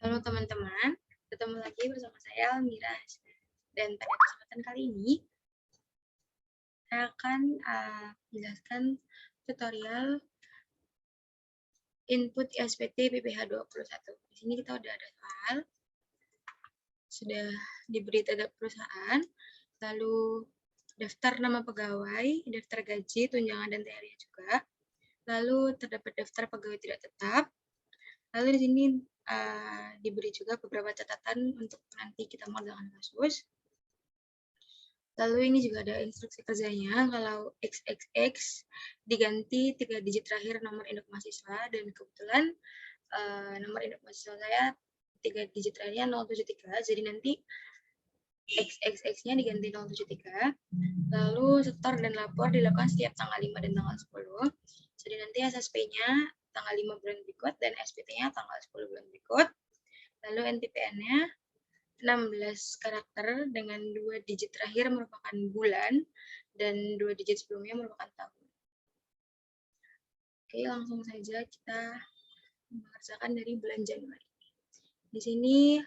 Halo teman-teman, ketemu lagi bersama saya Almiras. Dan pada kesempatan kali ini, saya akan menjelaskan tutorial input ISPT PPH 21. Di sini kita udah ada soal, sudah diberi tanda perusahaan, lalu daftar nama pegawai, daftar gaji, tunjangan, dan THR juga. Lalu terdapat daftar pegawai tidak tetap. Lalu di sini diberi juga beberapa catatan untuk nanti kita mengerjakan kasus. Lalu ini juga ada instruksi kerjanya, kalau XXX diganti 3 digit terakhir nomor induk mahasiswa, dan kebetulan nomor induk mahasiswa saya 3 digit terakhirnya 073, jadi nanti XXX-nya diganti 073, lalu setor dan lapor dilakukan setiap tanggal 5 dan tanggal 10, jadi nanti SSP-nya tanggal 5 bulan berikut dan SPT-nya tanggal 10 bulan berikut, lalu NPPN-nya 16 karakter dengan 2 digit terakhir merupakan bulan dan 2 digit sebelumnya merupakan tahun. Oke, langsung saja kita mengerjakan dari bulan Januari. Di sini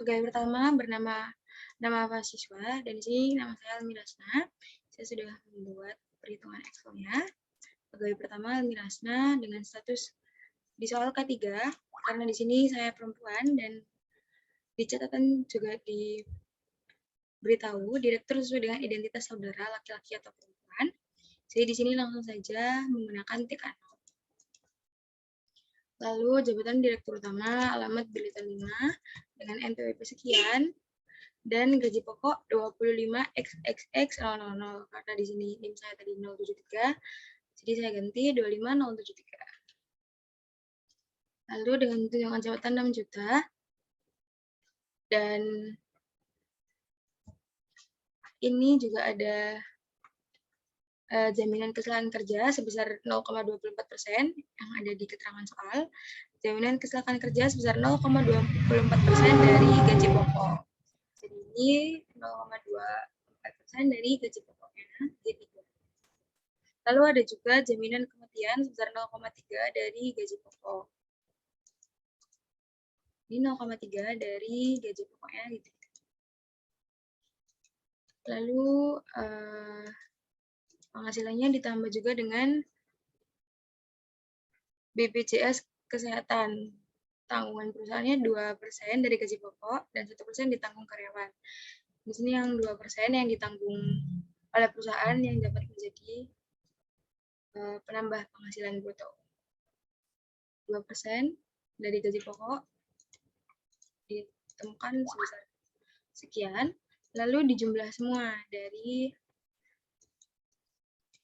pegawai pertama bernama nama mahasiswa, dan di sini nama saya Almirasna. Saya sudah membuat perhitungan Excel-nya. Pegawai pertama Almirasna dengan status di soal K3, karena di sini saya perempuan dan di catatan juga diberitahu direktur sesuai dengan identitas saudara laki-laki atau perempuan. Jadi di sini langsung saja menggunakan tik A0. Lalu jabatan direktur utama, alamat Bilitan 5 dengan NPWP sekian, dan gaji pokok 25XXX000, karena di sini NIM saya tadi 073, jadi saya ganti 25073. Lalu dengan tunjangan jabatan 6 juta, dan ini juga ada jaminan kecelakaan kerja sebesar 0,24% yang ada di keterangan soal. Jaminan kecelakaan kerja sebesar 0,24% dari gaji pokok. Jadi ini 0,24% dari gaji pokoknya, G3. Lalu ada juga jaminan kematian sebesar 0,3 dari gaji pokok. Ini 0,3 dari gaji pokoknya gitu. Lalu penghasilannya ditambah juga dengan BPJS Kesehatan. Tanggungan perusahaannya 2% dari gaji pokok dan 1% ditanggung karyawan. Di sini yang 2% yang ditanggung oleh perusahaan yang dapat menjadi penambah penghasilan bruto. 2% dari gaji pokok ditemukan sebesar sekian, lalu dijumlah semua dari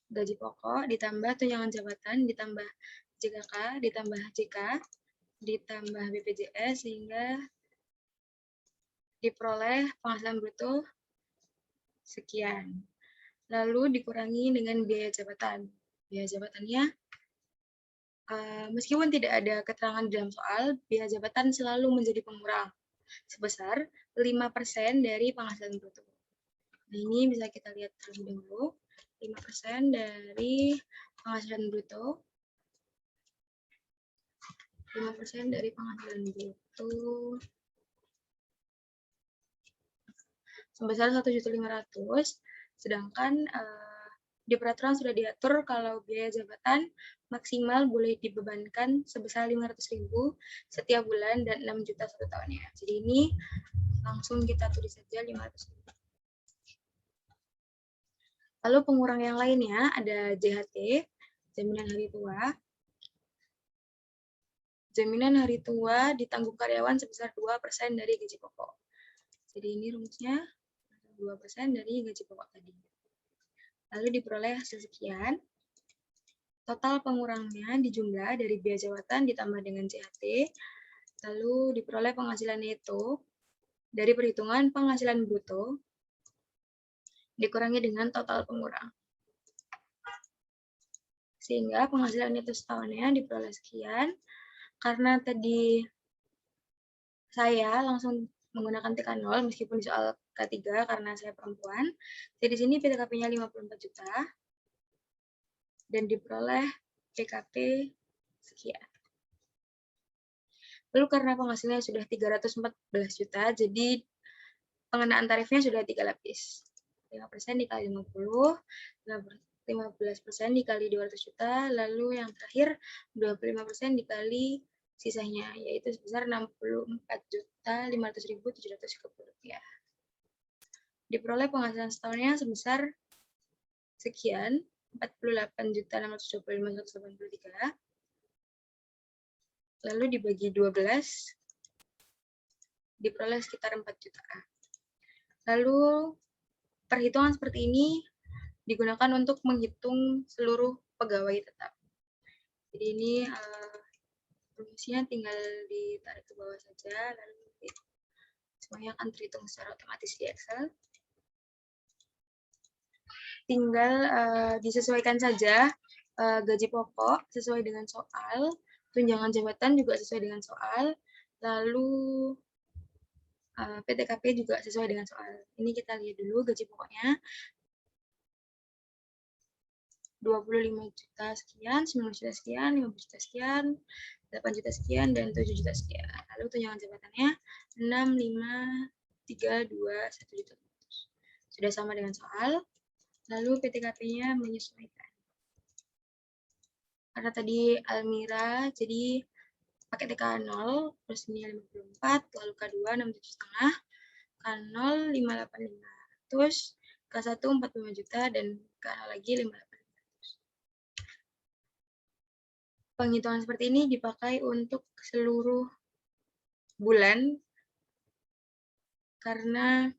gaji pokok ditambah tunjangan jabatan ditambah JKK ditambah JK ditambah BPJS sehingga diperoleh penghasilan bruto sekian. Lalu dikurangi dengan biaya jabatan. Biaya jabatannya, meskipun tidak ada keterangan dalam soal, biaya jabatan selalu menjadi pengurang sebesar 5% dari penghasilan bruto. Nah, ini bisa kita lihat terlebih dahulu. 5% dari penghasilan bruto. 5% dari penghasilan bruto sebesar 1.500.000, sedangkan di peraturan sudah diatur kalau biaya jabatan maksimal boleh dibebankan sebesar 500.000 setiap bulan dan 6 juta satu tahunnya. Jadi ini langsung kita tulis saja 500.000. Lalu pengurang yang lainnya ada JHT, jaminan hari tua. Jaminan hari tua ditanggung karyawan sebesar 2% dari gaji pokok. Jadi ini rumusnya 2% dari gaji pokok tadi. Lalu diperoleh hasil sekian. Total pengurangnya dijumlah dari biaya jabatan ditambah dengan JHT. Lalu diperoleh penghasilan neto dari perhitungan penghasilan bruto dikurangi dengan total pengurang. Sehingga penghasilan neto setahunnya diperoleh sekian. Karena tadi saya langsung menggunakan tik 0 meskipun di soal K3 karena saya perempuan. Jadi di sini PTKP-nya 54 juta dan diperoleh PKP sekian. Lalu karena penghasilannya sudah 314 juta, jadi pengenaan tarifnya sudah 3 lapis. 5% dikali 50, 15% dikali 200 juta, lalu yang terakhir 25% dikali sisanya, yaitu sebesar 64.500.730 rupiah. Diperoleh penghasilan setahunnya sebesar sekian, 48.625.183, lalu dibagi 12, diperoleh sekitar 4 juta. Lalu perhitungan seperti ini digunakan untuk menghitung seluruh pegawai tetap. Jadi ini fungsinya tinggal ditarik ke bawah saja, lalu semuanya akan terhitung secara otomatis di Excel. Tinggal disesuaikan saja gaji pokok sesuai dengan soal, tunjangan jabatan juga sesuai dengan soal, lalu PTKP juga sesuai dengan soal. Ini kita lihat dulu gaji pokoknya. 25 juta sekian, 9 juta sekian, 15 juta sekian, 8 juta sekian, dan 7 juta sekian. Lalu tunjangan jabatannya 6, 5, 3, 2, 1 juta. Sudah sama dengan soal. Lalu PTKP-nya menyesuaikan. Karena tadi Almira, jadi pakai TK 0, terus ini 54, lalu K2 67,5, K0 585, terus K1 45 juta, dan K0 lagi 58. Penghitungan seperti ini dipakai untuk seluruh bulan karena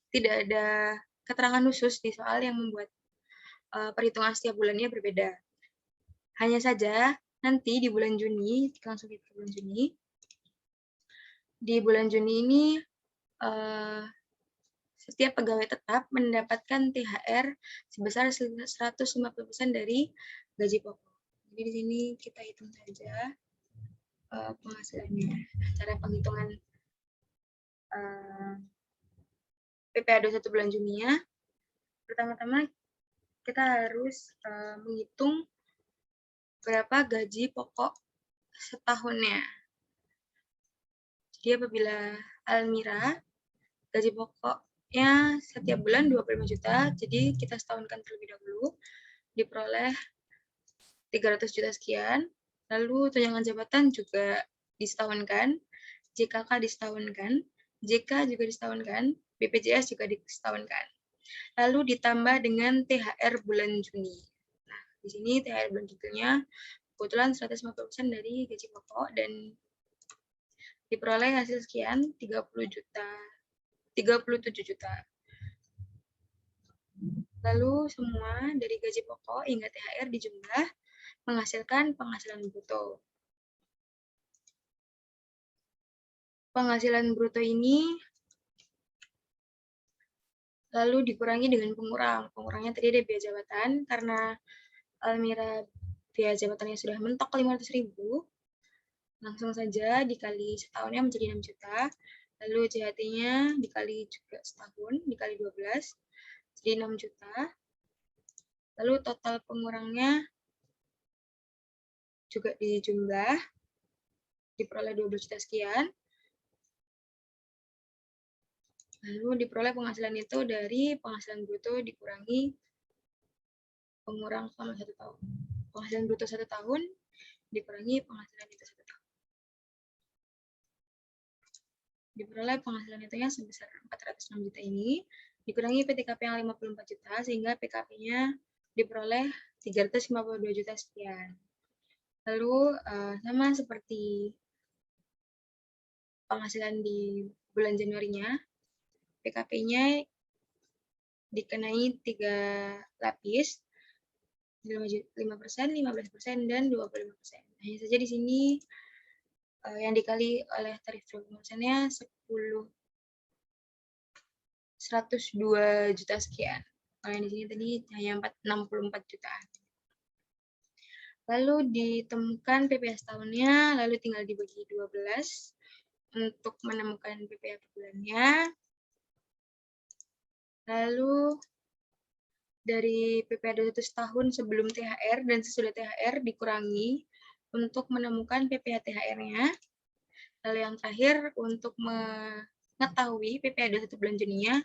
tidak ada keterangan khusus di soal yang membuat perhitungan setiap bulannya berbeda. Hanya saja nanti di bulan Juni, langsung ke bulan Juni, di bulan Juni ini setiap pegawai tetap mendapatkan THR sebesar 150% dari gaji pokok. Jadi di sini kita hitung saja penghasilannya. Cara penghitungan PPh 21 bulan Juni ya. Pertama-tama kita harus menghitung berapa gaji pokok setahunnya. Jadi apabila Almira gaji pokoknya setiap bulan 25 juta, jadi kita setahunkan terlebih dahulu, diperoleh 300 juta sekian, lalu tunjangan jabatan juga disetahunkan, JKK disetahunkan, JK juga disetahunkan, BPJS juga disetahunkan. Lalu ditambah dengan THR bulan Juni. Nah, di sini THR bulan Juninya kebetulan 150% dari gaji pokok dan diperoleh hasil sekian 37 juta. Lalu semua dari gaji pokok hingga THR dijumlah menghasilkan penghasilan bruto. Penghasilan bruto ini lalu dikurangi dengan pengurang. Pengurangnya tadi ada biaya jabatan, karena Almira biaya jabatannya sudah mentok 500.000, langsung saja dikali setahunnya menjadi 6 juta, lalu JHT-nya dikali juga setahun, dikali 12, jadi 6 juta, lalu total pengurangnya juga dijumlah, diperoleh 12 juta sekian, lalu diperoleh penghasilan itu dari penghasilan bruto dikurangi pengurang selama 1 tahun. Penghasilan bruto 1 tahun dikurangi penghasilan itu 1 tahun. Diperoleh penghasilan itu yang sebesar 406 juta ini, dikurangi PTKP yang 54 juta, sehingga PKP-nya diperoleh 352 juta sekian. Lalu sama seperti penghasilan di bulan Januarinya, PKP-nya dikenai 3 lapis, 5%, 15%, dan 25%. Hanya saja di sini yang dikali oleh tarif 20%-nya 102 juta sekian. Kalau yang di sini tadi hanya 64 jutaan. Lalu ditemukan PPh setahunnya, lalu tinggal dibagi 12 untuk menemukan PPh per bulannya. Lalu dari PPh 21 setahun sebelum THR dan sesudah THR dikurangi untuk menemukan PPh THR-nya. Lalu yang terakhir, untuk mengetahui PPh 21 bulan Juninya,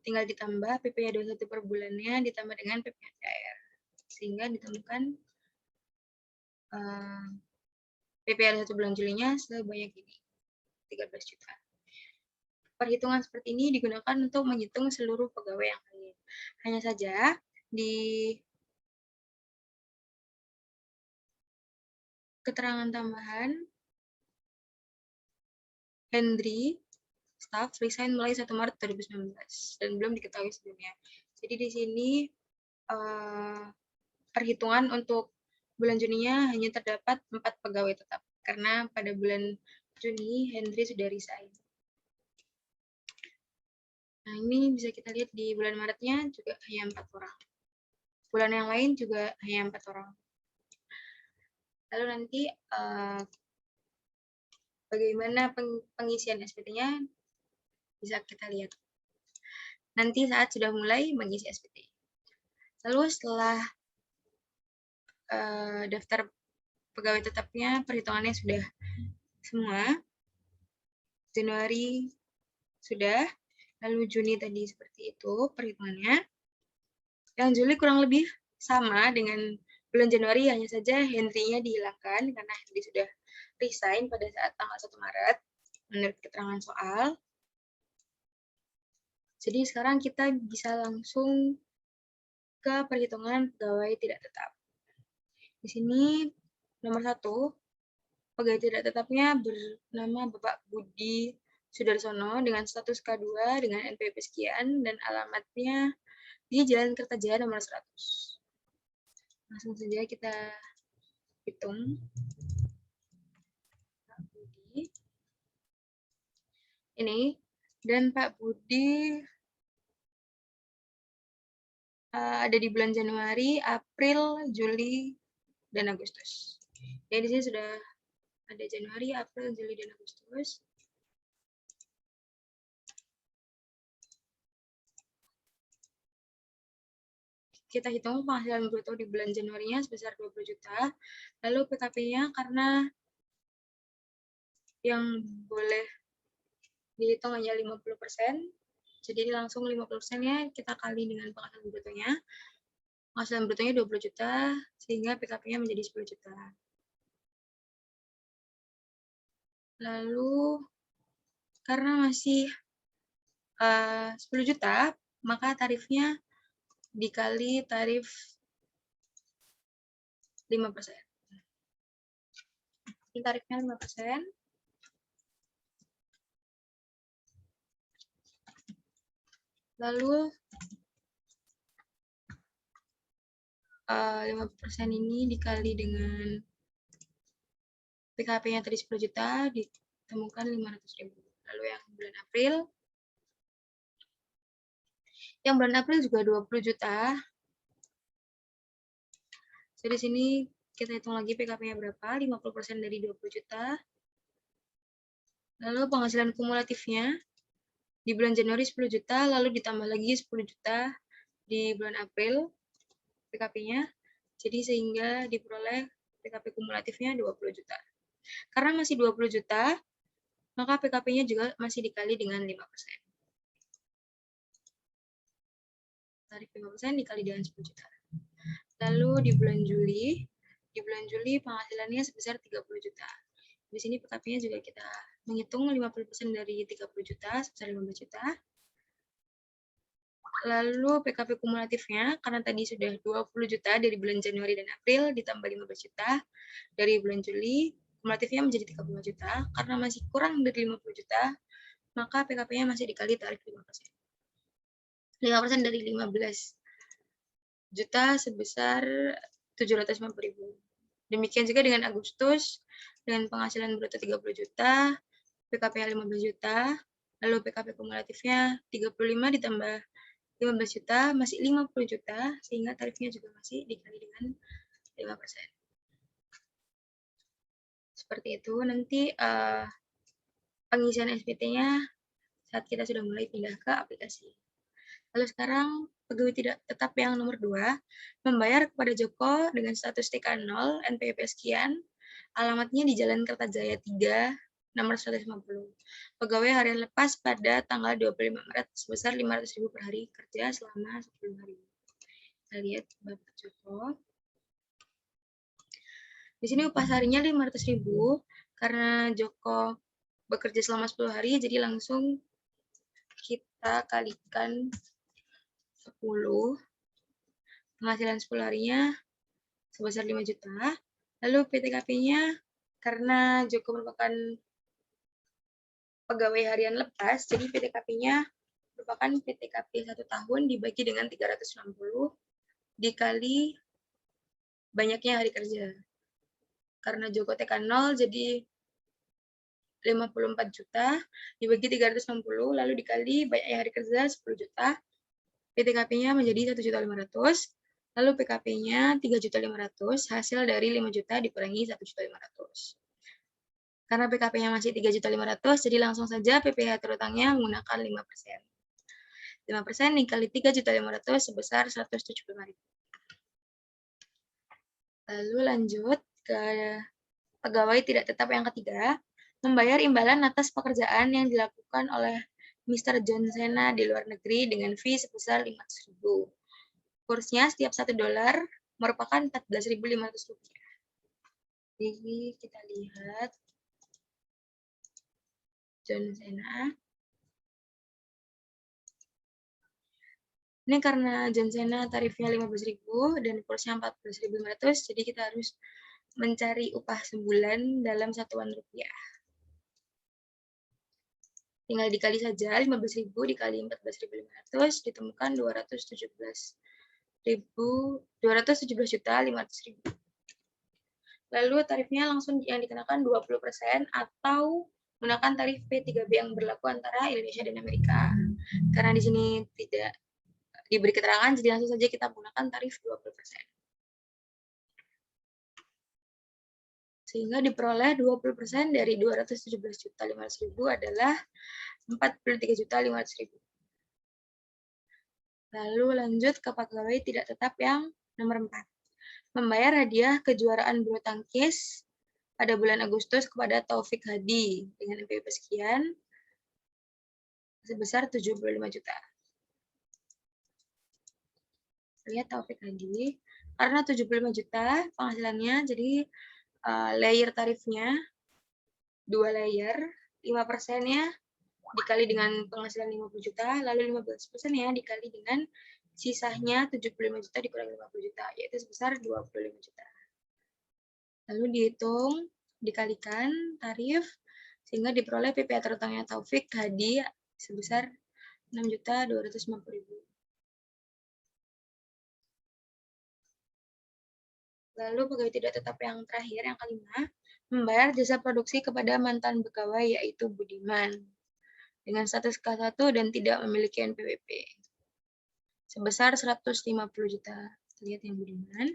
tinggal ditambah PPh 21 per bulannya ditambah dengan PPh cair. Sehingga ditemukan PPh 21 bulan Julinya sebanyak ini, 13 juta. Perhitungan seperti ini digunakan untuk menghitung seluruh pegawai yang lain. Hanya saja di keterangan tambahan, Hendry, staff, resign mulai 1 Maret 2019 dan belum diketahui sebelumnya. Jadi di sini perhitungan untuk bulan Juninya hanya terdapat 4 pegawai tetap, karena pada bulan Juni Hendry sudah resign. Nah, ini bisa kita lihat di bulan Maretnya juga hanya 4 orang. Bulan yang lain juga hanya 4 orang. Lalu nanti bagaimana pengisian SPT-nya bisa kita lihat nanti saat sudah mulai mengisi SPT. Lalu setelah daftar pegawai tetapnya perhitungannya sudah semua, Januari sudah, lalu Juni tadi seperti itu perhitungannya. Yang Juli kurang lebih sama dengan bulan Januari, hanya saja Henry-nya dihilangkan karena Henry sudah resign pada saat tanggal 1 Maret menurut keterangan soal. Jadi sekarang kita bisa langsung ke perhitungan pegawai tidak tetap. Di sini nomor 1, pegawai tidak tetapnya bernama Bapak Budi Sudarsono dengan status K2 dengan NPWP sekian dan alamatnya di Jalan Kertajaya nomor 100. Langsung saja kita hitung. Pak Budi. Ini. Dan Pak Budi ada di bulan Januari, April, Juli, dan Agustus. Jadi di sini sudah ada Januari, April, Juli, dan Agustus. Kita hitung penghasilan bruto di bulan Januarinya sebesar 20 juta. Lalu PKP-nya karena yang boleh dihitung hanya 50%, jadi langsung 50%-nya kita kali dengan penghasilan brutonya. Penghasilan brutonya 20 juta, sehingga PKP-nya menjadi 10 juta. Lalu, karena masih 10 juta, maka tarifnya dikali tarif 5%. Ini tarifnya 5%. Lalu 5% ini dikali dengan PKP-nya tadi 10 juta, ditemukan 500.000. Lalu yang bulan April, juga 20 juta. Jadi di sini kita hitung lagi PKP-nya berapa, 50% dari 20 juta. Lalu penghasilan kumulatifnya di bulan Januari 10 juta, lalu ditambah lagi 10 juta di bulan April PKP-nya. Jadi sehingga diperoleh PKP kumulatifnya 20 juta. Karena masih 20 juta, maka PKP-nya juga masih dikali dengan 5%. Tarif 5% dikali dengan 10 juta. Lalu di bulan Juli penghasilannya sebesar 30 juta. Di sini PKP-nya juga kita menghitung 50% dari 30 juta sebesar 15 juta. Lalu PKP kumulatifnya, karena tadi sudah 20 juta dari bulan Januari dan April, ditambah 15 juta dari bulan Juli, kumulatifnya menjadi 35 juta. Karena masih kurang dari 50 juta, maka PKP-nya masih dikali tarif 5%. 5% dari 15 juta sebesar 750.000. Demikian juga dengan Agustus, dengan penghasilan bruto 30 juta, PKP-nya 15 juta, lalu PKP kumulatifnya 35 ditambah 15 juta, masih 50 juta, sehingga tarifnya juga masih dikali dengan 5%. Seperti itu, nanti pengisian SPT-nya saat kita sudah mulai pindah ke aplikasi. Lalu sekarang, pegawai tidak tetap yang nomor 2, membayar kepada Joko dengan status TK0, NPWP sekian, alamatnya di Jalan Kertajaya 3, nomor 150. Pegawai harian lepas pada tanggal 25 Maret sebesar 500.000 per hari kerja selama 10 hari. Kita lihat Bapak Joko. Di sini upah seharinya 500.000 karena Joko bekerja selama 10 hari, jadi langsung kita kalikan 10. Penghasilan 10 harinya sebesar 5 juta. Lalu PTKP-nya karena Joko merupakan pegawai harian lepas, jadi PTKP-nya merupakan PTKP 1 tahun dibagi dengan 360 dikali banyaknya hari kerja. Karena Joko TK 0, jadi 54 juta dibagi 360 lalu dikali banyaknya hari kerja 10 juta. PTKP-nya menjadi 1.500.000, lalu PKP-nya 3.500.000, hasil dari 5 juta dikurangi 1.500.000. Karena PKP-nya masih 3.500.000, jadi langsung saja PPh terutangnya menggunakan 5%. 5% dikali 3.500.000 sebesar 175.000. Lalu lanjut ke pegawai tidak tetap yang ketiga, membayar imbalan atas pekerjaan yang dilakukan oleh Mr. John Cena di luar negeri dengan fee sebesar 500.000. Kursnya setiap $1 merupakan 14.500 rupiah. Jadi kita lihat John Cena. Ini karena John Cena tarifnya 15.000 dan kursnya 14.500, jadi kita harus mencari upah sebulan dalam satuan rupiah. Tinggal dikali saja 15.000 dikali 14.500 ditemukan 217.500.000. Lalu tarifnya langsung yang dikenakan 20% atau menggunakan tarif P3B yang berlaku antara Indonesia dan Amerika. Karena di sini tidak diberi keterangan, jadi langsung saja kita menggunakan tarif 20%. Sehingga diperoleh 20% dari 217.500.000 adalah 43.500.000. Lalu lanjut ke pegawai tidak tetap yang nomor 4. Membayar hadiah kejuaraan bulu tangkis pada bulan Agustus kepada Taufik Hadi dengan NPWP sekian sebesar 75 juta. Lihat Taufik Hadi, karena 75 juta penghasilannya, jadi layer tarifnya 2 layer, 5%-nya dikali dengan penghasilan 50 juta, lalu 15%-nya dikali dengan sisanya 75 juta dikurangi 50 juta, yaitu sebesar 25 juta. Lalu dihitung, dikalikan tarif, sehingga diperoleh PPh terutangnya Taufik Hadi sebesar 6.250.000. Lalu pegawai tidak tetap yang terakhir, yang kelima, membayar jasa produksi kepada mantan pegawai yaitu Budiman dengan status K1 dan tidak memiliki NPWP sebesar 150 juta. Lihat yang Budiman.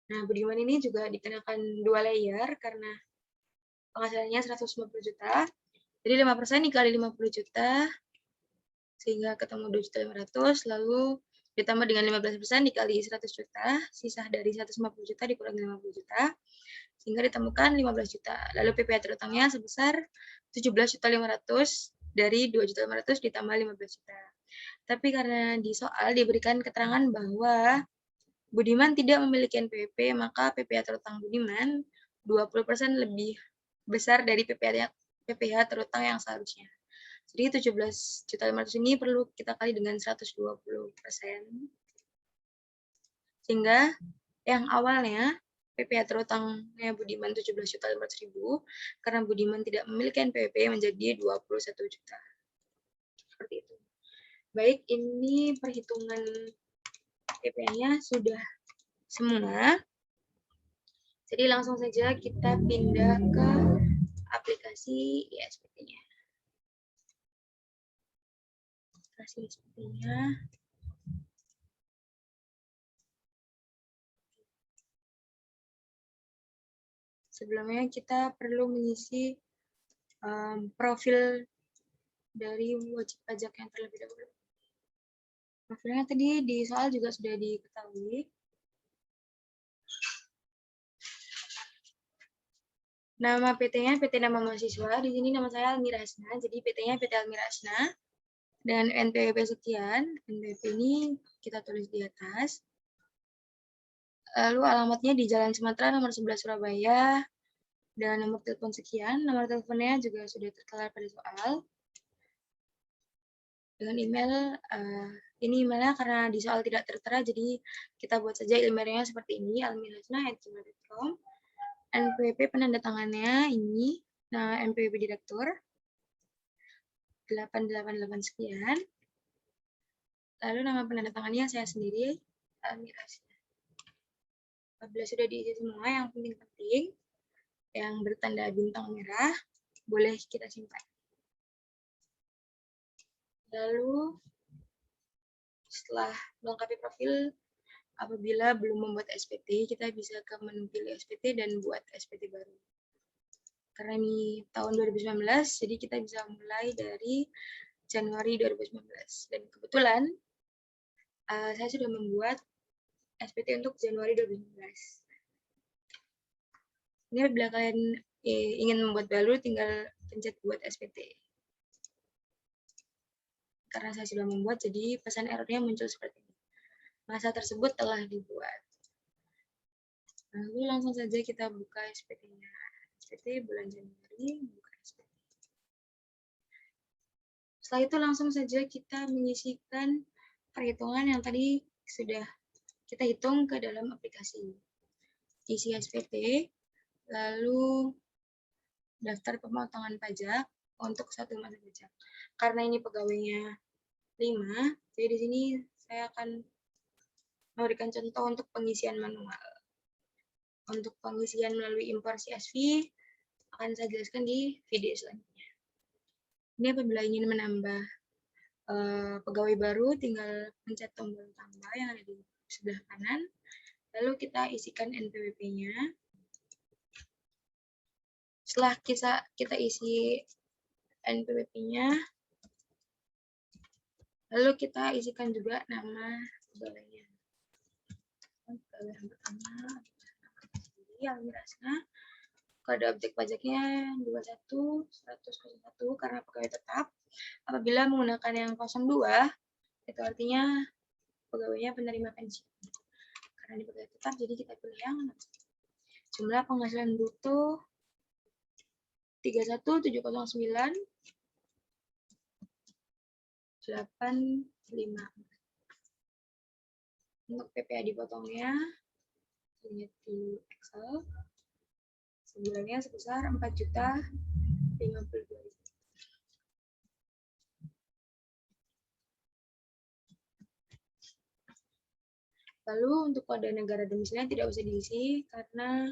Nah, Budiman ini juga dikenakan 2 layer karena penghasilannya 150 juta. Jadi 5% dikali 50 juta sehingga ketemu 2.500.000, lalu ditambah dengan 15% dikali 100 juta, sisa dari 150 juta dikurangi 50 juta, sehingga ditemukan 15 juta. Lalu PPh terutangnya sebesar 17.500.000 dari 2.500.000 ditambah 15 juta. Tapi karena di soal diberikan keterangan bahwa Budiman tidak memiliki NPWP, maka PPh terutang Budiman 20% lebih besar dari PPh terutang yang seharusnya. Jadi 17.500.000 ini perlu kita kali dengan 120%. Sehingga yang awalnya PPh terutangnya Budiman 17.500.000, karena Budiman tidak memiliki NPWP menjadi 21 juta. Seperti itu. Baik, ini perhitungan PPh-nya sudah semua. Jadi langsung saja kita pindah ke aplikasi ISPT-nya. Aplikasi ISPT-nya. Sebelumnya kita perlu mengisi profil dari wajib pajak yang terlebih dahulu. Profilnya tadi di soal juga sudah diketahui. Nama PT-nya PT nama mahasiswa. Di sini nama saya Almira Hasna. Jadi PT-nya PT Almira Hasna. Dan NPWP sekian. NPWP ini kita tulis di atas. Lalu alamatnya di Jalan Sumatera nomor 11 Surabaya. Dan nomor telepon sekian. Nomor teleponnya juga sudah tertera pada soal. Dengan email, ini emailnya karena di soal tidak tertera, jadi kita buat saja emailnya seperti ini, almirhasna@gmail.com. NPWP penandatangannya ini, nah NPWP direktur, 888 sekian. Lalu nama penandatangannya saya sendiri, Almirhasna. Apabila sudah diisi semua yang penting-penting, yang bertanda bintang merah, boleh kita simpan. Lalu, setelah melengkapi profil, apabila belum membuat SPT, kita bisa ke menu pilih SPT dan buat SPT baru. Karena ini tahun 2019, jadi kita bisa mulai dari Januari 2019. Dan kebetulan, saya sudah membuat SPT untuk Januari 2019. Ini apabila kalian ingin membuat baru, tinggal pencet buat SPT. Karena saya sudah membuat, jadi pesan errornya muncul seperti ini. Masa tersebut telah dibuat. Lalu langsung saja kita buka SPT-nya. SPT bulan Januari, buka SPT. Setelah itu langsung saja kita menyisikan perhitungan yang tadi sudah kita hitung ke dalam aplikasi. Isi SPT, lalu daftar pemotongan pajak untuk satu masa pajak. Karena ini pegawainya 5, jadi di sini saya akan memberikan contoh untuk pengisian manual. Untuk pengisian melalui impor CSV akan saya jelaskan di video selanjutnya. Ini apabila ingin menambah pegawai baru, tinggal pencet tombol tambah yang ada di sebelah kanan. Lalu kita isikan NPWP-nya. Setelah kita isi NPWP-nya, lalu kita isikan juga nama pegawainya. Pegawai yang pertama, Almira Hasna. Kode objek pajaknya 21.101 karena pegawai tetap. Apabila menggunakan yang 02, itu artinya pegawainya penerima pensiun. Karena di pegawai tetap, jadi kita pilih yang jumlah penghasilan bruto 31.709.85. Untuk PPh dipotongnya, lihat di Excel, sebulannya sebesar 4.052.000. Lalu untuk kode negara domisilinya tidak usah diisi karena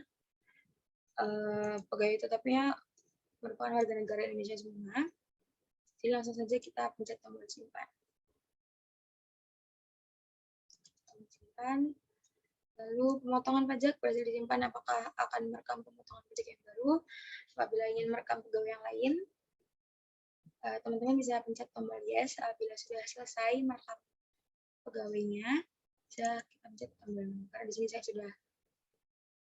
pegawai tetapnya merupakan warga negara Indonesia semua. Jadi langsung saja kita pencet tombol simpan. Lalu pemotongan pajak berhasil disimpan, apakah akan merekam pemotongan pajak yang baru. Apabila ingin merekam pegawai yang lain, teman-teman bisa pencet tombol yes. Apabila sudah selesai merekam pegawainya, bisa kita pencet tombol no. Karena di sini saya sudah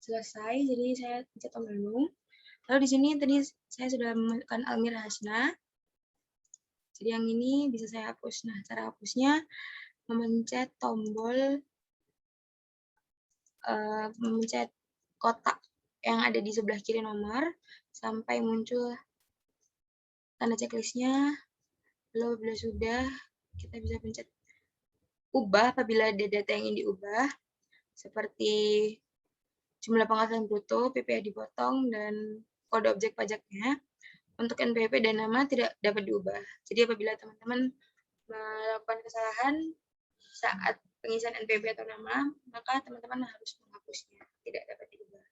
selesai, jadi saya pencet tombol no. Lalu di sini tadi saya sudah memasukkan Almira Hasna. Jadi yang ini bisa saya hapus. Nah, cara hapusnya memencet tombol memencet kotak yang ada di sebelah kiri nomor sampai muncul tanda checklistnya. Lalu bila sudah, kita bisa pencet ubah apabila ada data yang ingin diubah, seperti jumlah penghasilan bruto, PPh dipotong, dan kode objek pajaknya. Untuk NPWP dan nama tidak dapat diubah. Jadi apabila teman-teman melakukan kesalahan saat pengisian NPWP atau nama, maka teman-teman harus menghapusnya, tidak dapat diubah.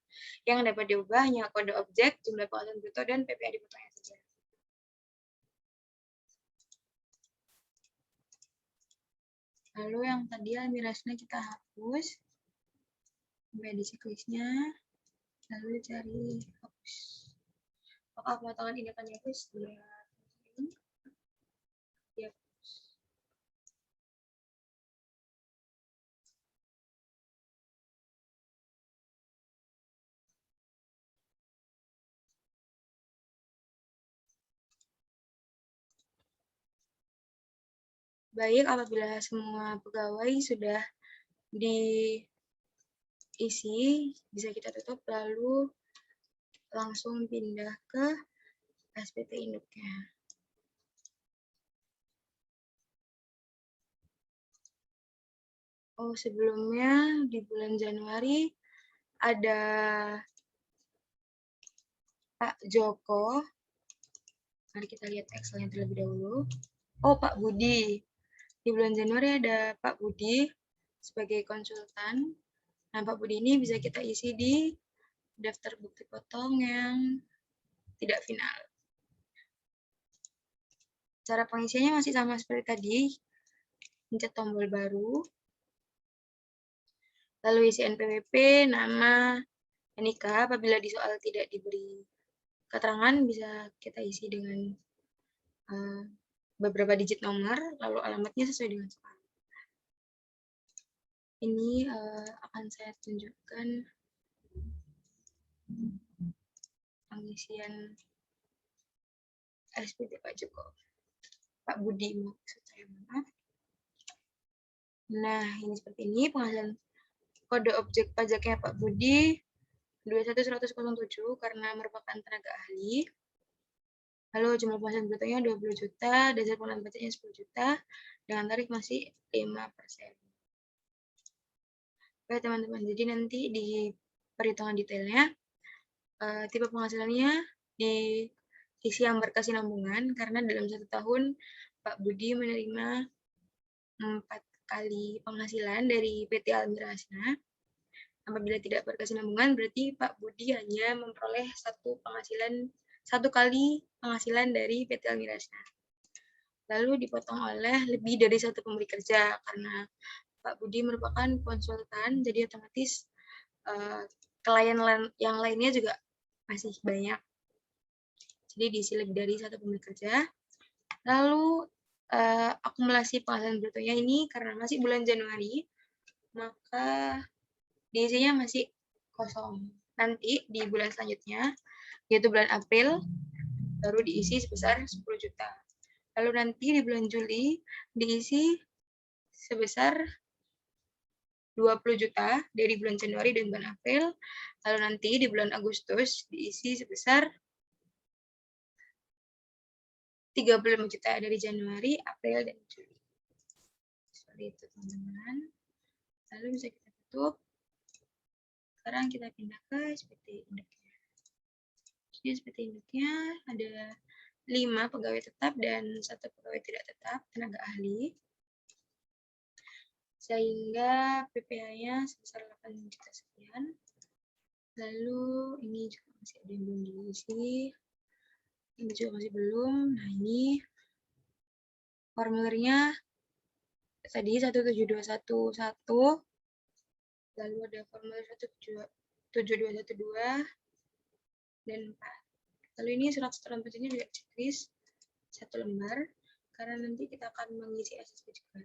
Yang dapat diubah hanya kode objek, jumlah penghasilan bruto, dan PPh dipotongnya saja. Lalu yang tadi Almira Hasna kita hapus, sampai di checklistnya, lalu cari hapus. Apakah pemotongan ini akan dihapus? Ya. Baik, apabila semua pegawai sudah diisi, bisa kita tutup lalu langsung pindah ke SPT induknya. Oh, sebelumnya di bulan Januari ada Pak Joko. Mari kita lihat Excel-nya terlebih dahulu. Oh, Pak Budi. Di bulan Januari ada Pak Budi sebagai konsultan. Nah, Pak Budi ini bisa kita isi di daftar bukti potong yang tidak final. Cara pengisiannya masih sama seperti tadi. Pencet tombol baru. Lalu isi NPWP, nama, NIK. Apabila di soal tidak diberi keterangan, bisa kita isi dengan beberapa digit nomor, lalu alamatnya sesuai dengan soal. Ini akan saya tunjukkan pengisian SPT Pak Joko. Pak Budi maksud saya, maaf. Nah, ini seperti ini penghasilan kode objek pajaknya Pak Budi 21107 karena merupakan tenaga ahli. Lalu jumlah penghasilan brutonya 20 juta, dasar pengenalan pajaknya 10 juta, dengan tarif masih 5%. Oke teman-teman, jadi nanti di perhitungan detailnya, tipe penghasilannya diisi yang berkesinambungan, karena dalam 1 tahun Pak Budi menerima 4 kali penghasilan dari PT Almirasna. Apabila tidak berkesinambungan, berarti Pak Budi hanya memperoleh satu kali penghasilan dari PT Almirasna. Lalu dipotong oleh lebih dari satu pemberi kerja, karena Pak Budi merupakan konsultan, jadi otomatis klien yang lainnya juga masih banyak. Jadi diisi lebih dari satu pemberi kerja. Lalu akumulasi penghasilan brutonya ini karena masih bulan Januari, maka diisinya masih kosong. Nanti di bulan selanjutnya, yaitu bulan April, baru diisi sebesar 10 juta. Lalu nanti di bulan Juli diisi sebesar 20 juta dari bulan Januari dan bulan April. Lalu nanti di bulan Agustus diisi sebesar 35 juta dari Januari, April, dan Juli. Seperti itu teman-teman. Lalu bisa kita tutup. Sekarang kita pindah ke SPT induknya. Jadi SPT induknya ada 5 pegawai tetap dan 1 pegawai tidak tetap, tenaga ahli. Sehingga PPh-nya sebesar 8 juta sekian. Lalu ini juga masih ada yang belum diisi. Ini juga masih belum. Nah, ini formulirnya tadi 17211, lalu ada formulir 17212 dan 4. Lalu ini surat setoran pajaknya juga checklist 1 lembar, karena nanti kita akan mengisi SSP juga.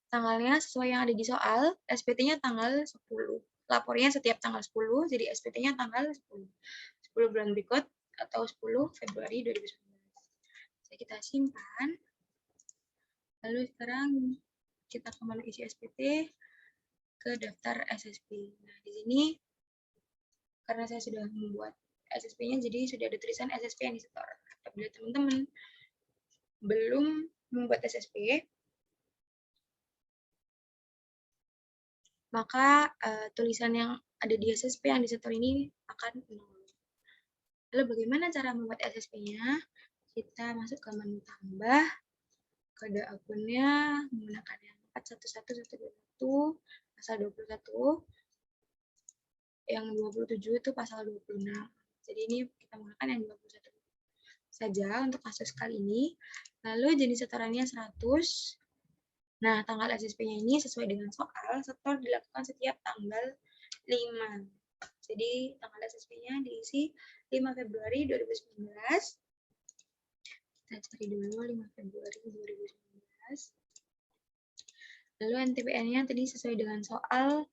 Tanggalnya sesuai yang ada di soal, SPT-nya tanggal 10. Lapornya setiap tanggal 10, jadi SPT-nya tanggal 10. 10 bulan berikut atau 10 Februari 2019. Jadi kita simpan. Lalu sekarang kita kembali isi SPT ke daftar SSP. Nah, di sini karena saya sudah membuat SSP-nya, jadi sudah ada tulisan SSP yang disetor. Apabila teman-teman belum membuat SSP, maka tulisan yang ada di SSP yang disetor ini akan nol. Lalu bagaimana cara membuat SSP-nya? Kita masuk ke menu tambah, kode akunnya menggunakan yang 41111, pasal 21, yang 27 itu pasal 26. Jadi ini kita menggunakan yang 21 saja untuk kasus kali ini. Lalu jenis setorannya 100. Nah, tanggal SSP-nya ini sesuai dengan soal, setor dilakukan setiap tanggal 5. Jadi tanggal SSP-nya diisi 5 Februari 2019. Kita cari dulu 5 Februari 2019. Lalu NTPN-nya tadi sesuai dengan soal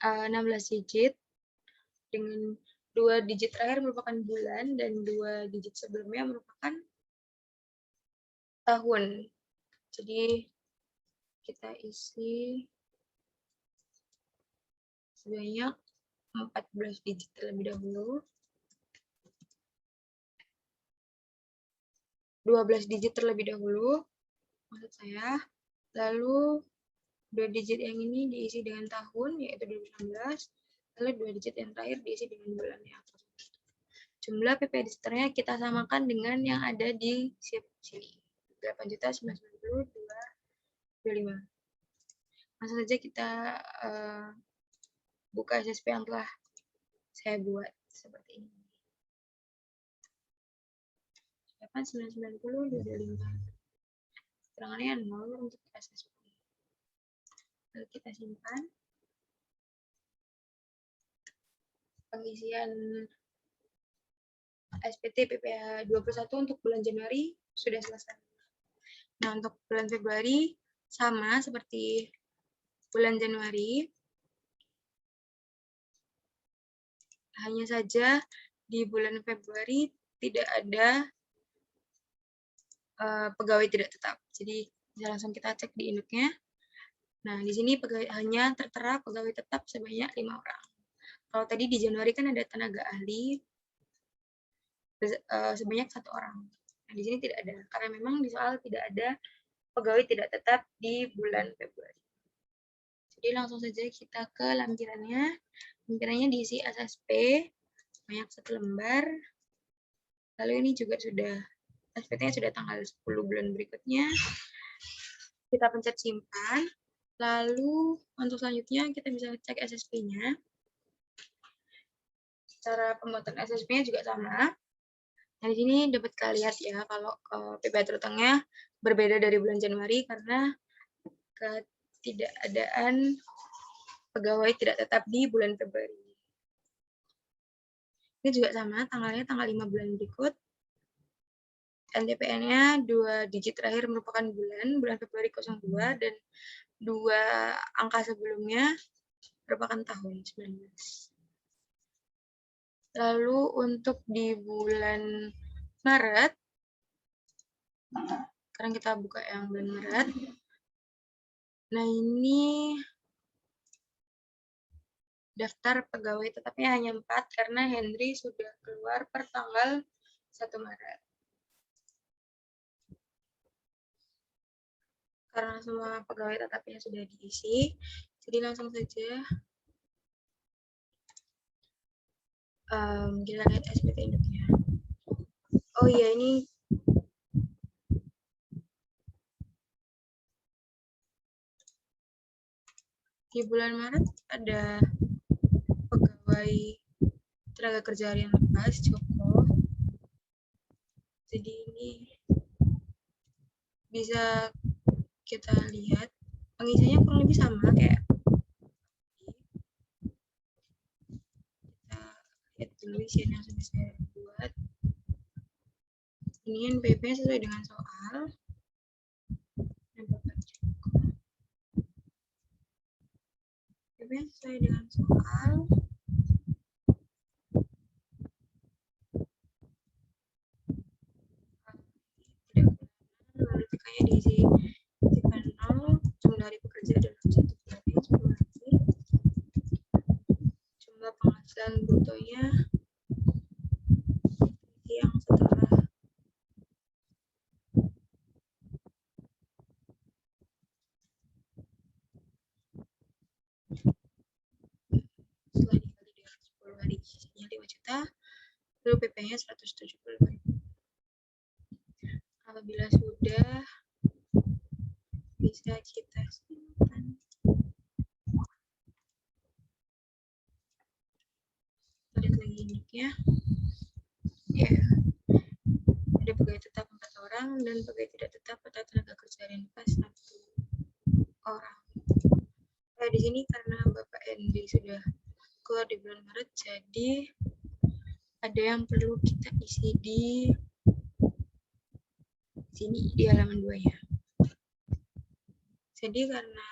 16 digit. Dengan 2 digit terakhir merupakan bulan dan 2 digit sebelumnya merupakan tahun. Jadi kita isi sebanyak 14 digit terlebih dahulu. 12 digit terlebih dahulu, maksud saya. Lalu 2 digit yang ini diisi dengan tahun, yaitu 2016. Lalu 2 digit yang terakhir diisi dengan bulan yang jumlah PP registernya kita samakan dengan yang ada di sheet sini. 8.992.25. Langsung saja kita buka SSP yang telah saya buat seperti ini. 8.990.25. Keterangannya 0 untuk SSP. Lalu kita simpan. Pengisian SPT PPh 21 untuk bulan Januari sudah selesai. Nah, untuk bulan Februari sama seperti bulan Januari. Hanya saja di bulan Februari tidak ada pegawai tidak tetap. Jadi bisa langsung kita cek di induknya. Nah, di sini hanya tertera pegawai tetap sebanyak 5 orang. Kalau tadi di Januari kan ada tenaga ahli sebanyak 1 orang. Nah, di sini tidak ada, karena memang di soal tidak ada pegawai tidak tetap di bulan Februari. Jadi langsung saja kita ke lampirannya. Lampirannya diisi SSP, banyak 1 lembar. Lalu ini juga sudah, SPT-nya sudah tanggal 10 bulan berikutnya. Kita pencet simpan. Lalu untuk selanjutnya kita bisa cek SSP-nya. Cara pembuatan SSP-nya juga sama. Nah, di sini dapat kalian lihat ya kalau PPh terutangnya berbeda dari bulan Januari karena ketidakadaan pegawai tidak tetap di bulan Februari. Ini juga sama, tanggalnya tanggal 5 bulan berikut. NTPN-nya 2 digit terakhir merupakan bulan Februari 02 dan 2 angka sebelumnya merupakan tahun 19. Lalu untuk di bulan Maret, sekarang kita buka yang bulan Maret. Nah, ini daftar pegawai tetapnya hanya 4 karena Henry sudah keluar per tanggal 1 Maret. Karena semua pegawai tetapnya sudah diisi, jadi langsung saja kita lihat SPT induknya. Oh iya, ini di bulan Maret ada pegawai tenaga kerja harian lepas, Joko. Jadi ini bisa kita lihat pengisiannya kurang lebih sama kayak kita lihat dulu isian yang sudah saya buat. Ini NPP sesuai dengan soal. NPP sesuai dengan soal. Lalu PK-nya diisi tipe 0, jumlah hari pekerja dalam 1 bulan, 10 hari. Jumlah penghasilan brutonya yang setelah dikali dengan 10 hari, sisanya 5 juta, lalu PP-nya 170.000. Apabila sudah, bisa kita simpan. Lihat lagi induknya. Ya, ada pegawai tetap 4 orang dan pegawai tidak tetap atau tenaga kerja harian lepas 1 orang. Nah, di sini karena Bapak Henry sudah keluar di bulan Maret, jadi ada yang perlu kita isi di sini di halaman 2-nya. Jadi karena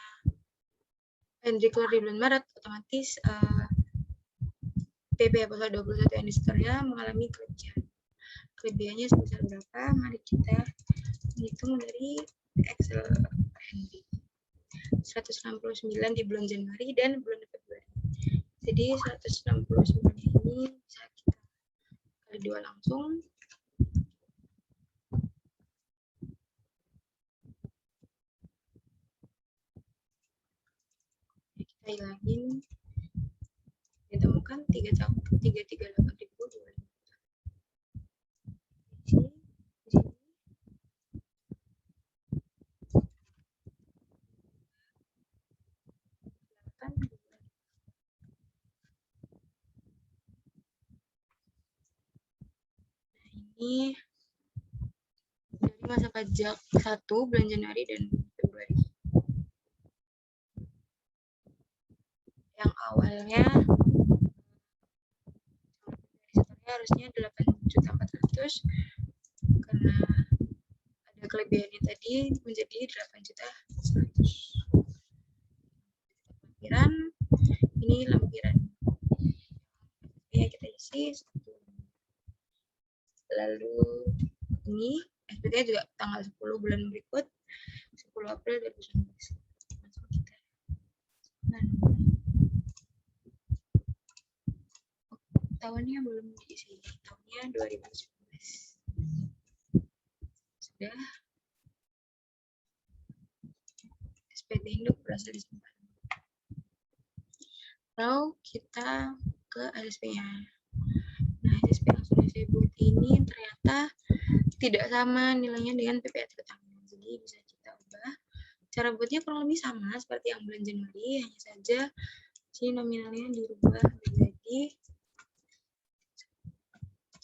Henry keluar di bulan Maret, otomatis PPh pasal 21 yang disetornya mengalami kelebihan. Kelebihannya sebesar berapa? Mari kita hitung dari Excel Henry. 169 di bulan Januari dan bulan Februari. Jadi 169 ini bisa kita kali 2 langsung. Kita hilangin, ditemukan 338.000. Ini dari masa pajak 1 bulan Januari dan Februari. Yang awalnya harusnya 8.400.000 karena ada kelebihannya tadi menjadi 8.100.000. Lampiran ini lampiran ya, kita isi. Lalu ini SPT juga tanggal 10 bulan berikut, 10 April 2019. Langsung kita tahunnya belum diisi, tahunnya 2019. Sudah. SPT induk berhasil disimpan. Lalu kita ke SSP-nya. Nah, SSP yang sudah saya buat ini ternyata tidak sama nilainya dengan PPAT Batangan. Jadi bisa kita ubah. Cara buatnya kurang lebih sama seperti yang bulan Januari, hanya saja sini nominalnya dirubah menjadi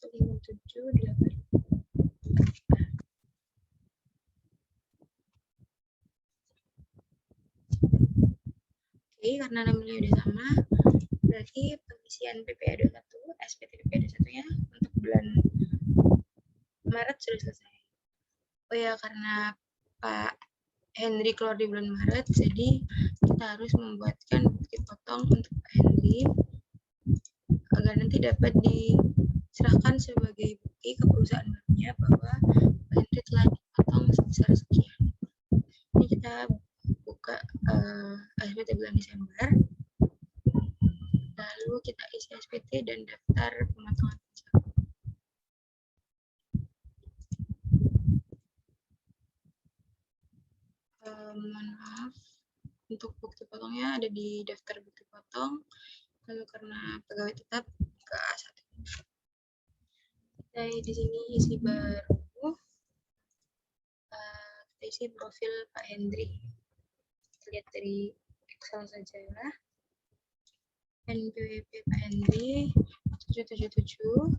157.8. Oke, karena nominalnya udah sama, berarti pengisian PPA 21, SPT PPA 21-nya untuk bulan Maret sudah selesai. Oh ya, karena Pak Henry keluar di bulan Maret, jadi kita harus membuatkan bukti potong untuk Pak Henry agar nanti dapat diserahkan sebagai bukti ke perusahaan barunya bahwa Pak Henry telah dipotong sebesar sekian. Ini kita buka SPT bulan Desember, lalu kita isi SPT dan daftar pemotongan pajak. Mohon maaf, untuk bukti potongnya ada di daftar bukti potong, lalu karena pegawai tetap ke A1. Kita di sini isi baru, kita isi profil Pak Hendri. Kita lihat dari Excel saja ya. NPWP Pak Hendri 777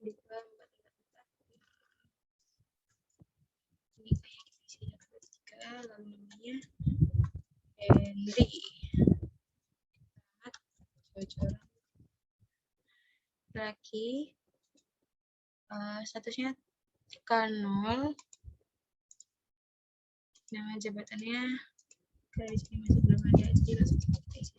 244. Ini kayak kita isi daftar 3, lalu namanya Hendri. Lagi statusnya K0, nama jabatannya dari sini masih belum ada, jadi langsung kita isi.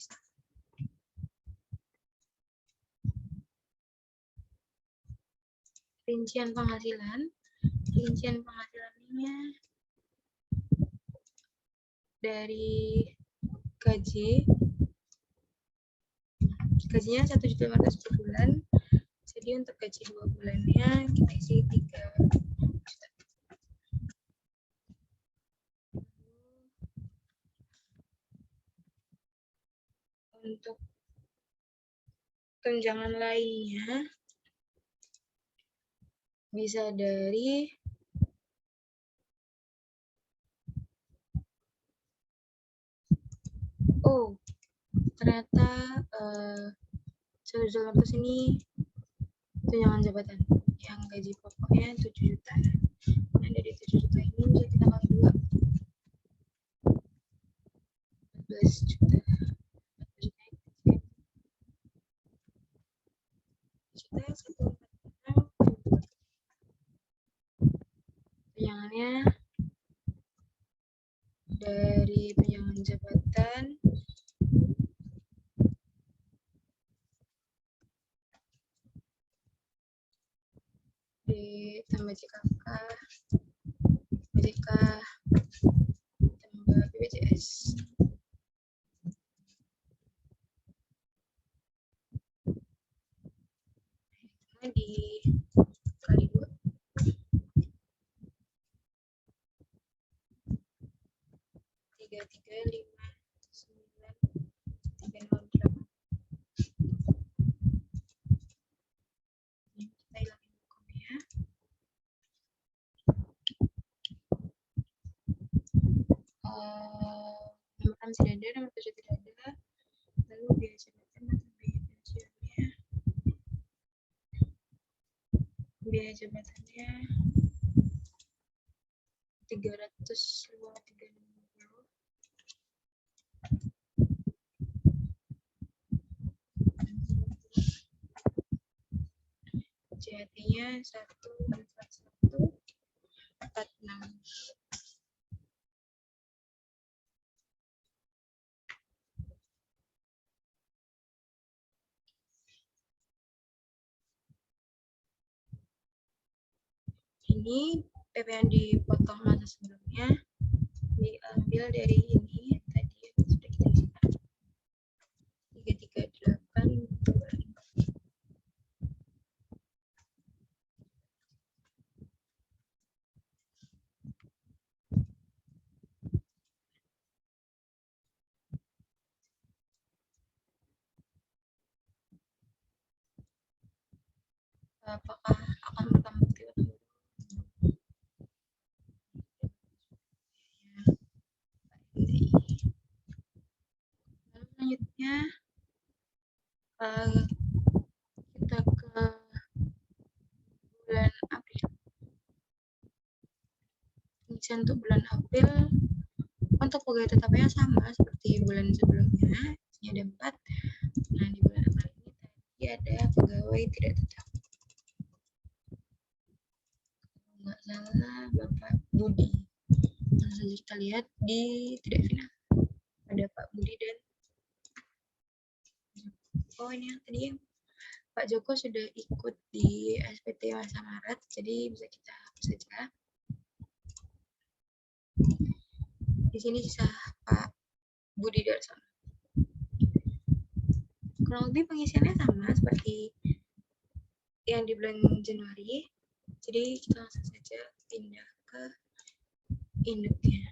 Rincian penghasilannya dari gajinya 1.500.000 per bulan. Jadi untuk gaji 2 bulannya kita isi 3 juta. Untuk tunjangan lainnya bisa dari ternyata 1.800.000 ini tunjangan jabatan yang gaji pokoknya 7 juta. Nah, dari 7 juta ini bisa kita kali 2, 14 juta. Tunjangannya dari tunjangan jabatan ditambah JKK PJK tambah BPJS. Dikali 2. 3359 308. Ini kita hilangin bukunya. Nomor 6 tidak ada, nomor 7 tidak ada. Lalu biaya jabatan atau biaya pensiunnya. Biaya jabatannya 300,360. JHT-nya 14146. Ini PP yang dipotong masa sebelumnya diambil dari ini tadi yang sudah kita isikan 338 apakah akan bertambah tiba-tiba. Lalu selanjutnya kita ke bulan April. Pengisian untuk bulan April untuk pegawai tetapnya sama seperti bulan sebelumnya, isinya ada 4. Nah, di bulan April ini tadi ada pegawai tidak tetap. Kalau nggak salah Bapak Budi. Langsung saja kita lihat di tidak final. Ada Pak Budi dan ini yang tadi yang Pak Joko sudah ikut di SPT masa Maret, jadi bisa kita hapus saja. Di sini sisa Pak Budi Darsono. Kurang lebih pengisiannya sama seperti yang di bulan Januari, jadi kita langsung saja pindah ke induknya.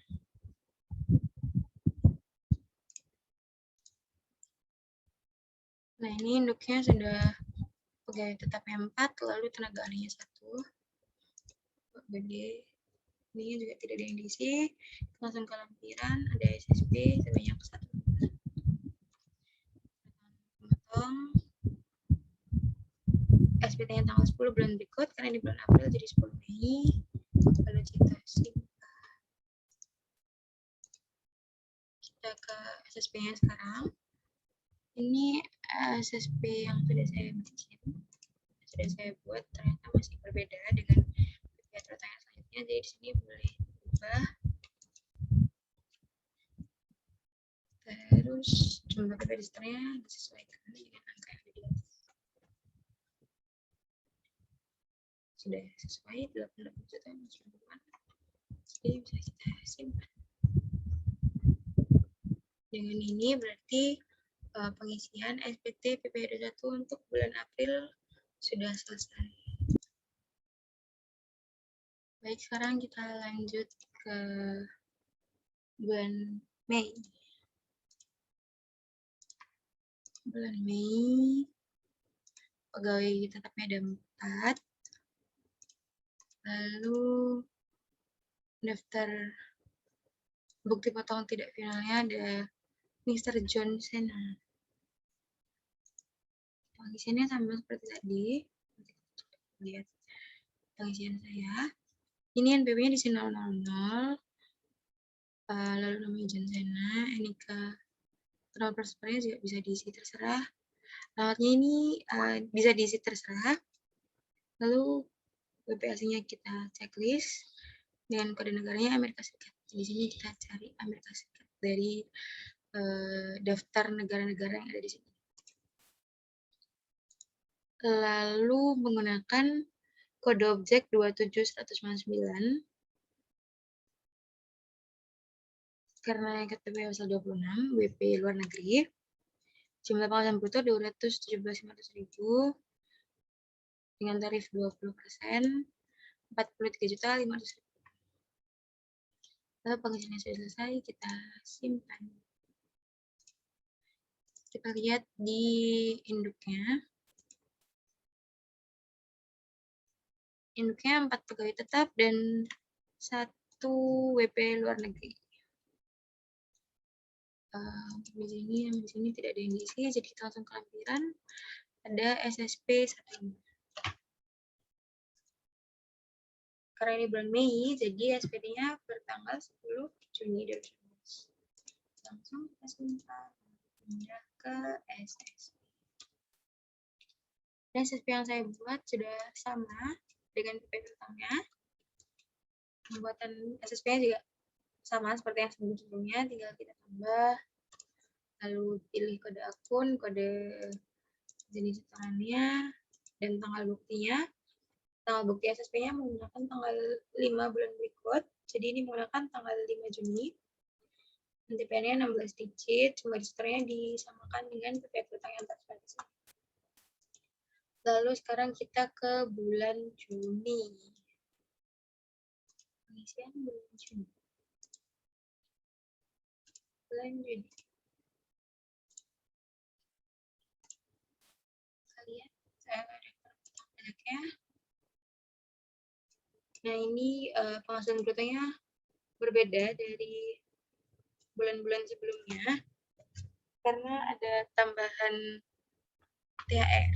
Nah, ini induknya sudah pegawai tetapnya 4, lalu tenaga ahlinya 1. Pak Budi, ini juga tidak ada yang diisi. Langsung ke lampiran, ada SSP sebanyak 1. Potong SPT-nya tanggal 10 bulan berikut, karena di bulan April jadi 10 Mei. Lalu kita simpan. Kita ke SSP-nya sekarang. Ini SSP yang sudah saya bikin, sudah saya buat, ternyata masih berbeda dengan pertanyaan selanjutnya. Jadi di sini boleh ubah. Terus jumlah registernya disesuaikan dengan angka yang ada di atas. Sudah sesuai 88 juta masukan. Jadi bisa kita simpan. Dengan ini berarti pengisian SPT PPh 21 untuk bulan April sudah selesai. Baik, sekarang kita lanjut ke bulan Mei. Bulan Mei, pegawai tetapnya ada 4. Lalu daftar bukti potong tidak finalnya ada Mr. John Sena. Pengisiannya sama seperti tadi. Lihat pengisian saya. Ini NPWP-nya di sini 000. Lalu namanya John Sena, NIK nomor perspernya juga bisa diisi terserah. Alamatnya ini bisa diisi terserah. Lalu BPAC-nya kita checklist dengan kode negaranya Amerika Serikat. Di sini kita cari Amerika Serikat dari daftar negara-negara yang ada di sini. Lalu menggunakan kode objek 27199 karena KTP asal 26, WP luar negeri. Jumlah penghasilan bruto 217.500.000 dengan tarif 20%, 43.500.000. Lalu pengisiannya sudah selesai, kita simpan. Kita lihat di induknya. Induknya 4 pegawai tetap dan 1 WP luar negeri. Di sini tidak ada yang diisi, jadi kita langsung ke lampiran. Ada SSP 1. Karena ini bulan Mei, jadi SPD-nya bertanggal 10 Juni 2019. Langsung kita simpan. Pindah ke SSP. Dan SSP yang saya buat sudah sama dengan PP pertama. Pembuatan SSP-nya juga sama seperti yang sebelumnya, tinggal kita tambah. Lalu pilih kode akun, kode jenis setorannya, dan tanggal buktinya. Tanggal bukti SSP-nya menggunakan tanggal 5 bulan berikut. Jadi ini menggunakan tanggal 5 Juni. NTPN-nya 16 digit, sumber registernya disamakan dengan PP piutang yang terspesifikasi. Lalu sekarang kita ke bulan Juni. Pengisian bulan Juni. Bulan Juni. Kalian, saya ada pajaknya. Nah ini penghasilan brutonya berbeda dari bulan-bulan sebelumnya karena ada tambahan THR.